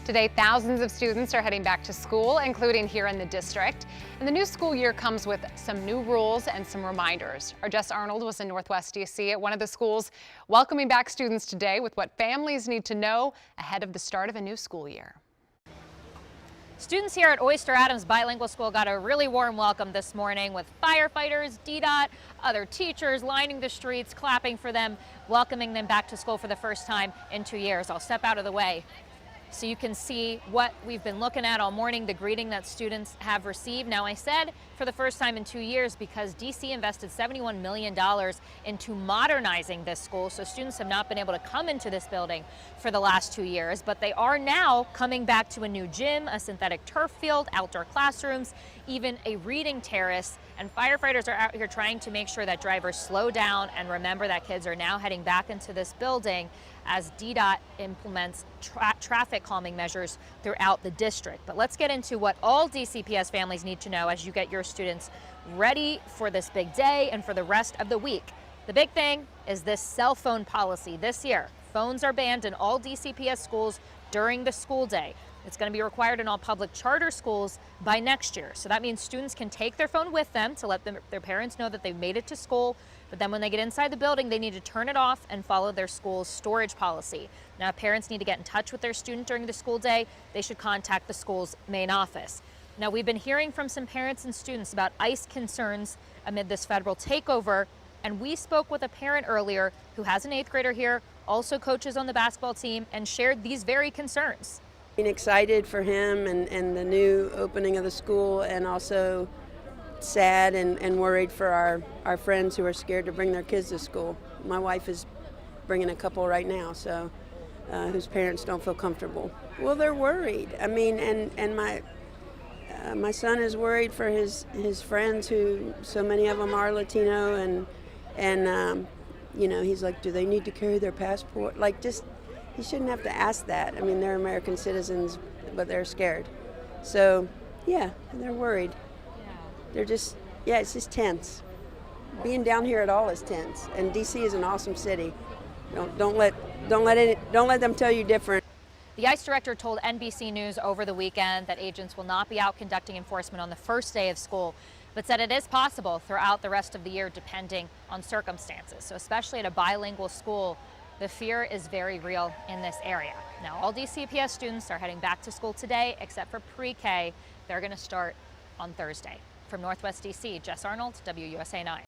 Today, thousands of students are heading back to school, including here in the district. And the new school year comes with some new rules and some reminders. Our Jess Arnold was in Northwest DC at one of the schools, welcoming back students today with what families need to know ahead of the start of a new school year. Students here at Oyster Adams Bilingual School got a really warm welcome this morning with firefighters, DDOT, other teachers lining the streets, clapping for them, welcoming them back to school for the first time in 2 years. I'll step out of the way so you can see what we've been looking at all morning, the greeting that students have received. Now, I said for the first time in 2 years because DC invested $71 million into modernizing this school, so students have not been able to come into this building for the last 2 years, but they are now coming back to a new gym, a synthetic turf field, outdoor classrooms, even a reading terrace, and firefighters are out here trying to make sure that drivers slow down and remember that kids are now heading back into this building as DDOT implements traffic calming measures throughout the district. But let's get into what all DCPS families need to know as you get your students ready for this big day and for the rest of the week. The big thing is this cell phone policy this year. Phones are banned in all DCPS schools during the school day. It's going to be required in all public charter schools by next year. So that means students can take their phone with them to let their parents know that they've made it to school. But then when they get inside the building, they need to turn it off and follow their school's storage policy. Now, if parents need to get in touch with their student during the school day, they should contact the school's main office. Now, we've been hearing from some parents and students about ICE concerns amid this federal takeover. And we spoke with a parent earlier who has an 8th grader here, also coaches on the basketball team, and shared these very concerns. Being excited for him and the new opening of the school, and also sad and worried for our friends who are scared to bring their kids to school. My wife is bringing a couple right now, so whose parents don't feel comfortable. Well, they're worried. I mean, and my son is worried for his friends, who so many of them are Latino, and you know, he's like, do they need to carry their passport? Like, just, he shouldn't have to ask that. I mean, they're American citizens, but they're scared. So, yeah, they're worried. Yeah. They're just, yeah, it's just tense. Being down here at all is tense. And DC is an awesome city. Don't let them tell you different. The ICE director told NBC News over the weekend that agents will not be out conducting enforcement on the first day of school, but said it is possible throughout the rest of the year depending on circumstances. So especially at a bilingual school, the fear is very real in this area. Now, all DCPS students are heading back to school today, except for pre-K. They're going to start on Thursday. From Northwest DC, Jess Arnold, WUSA 9.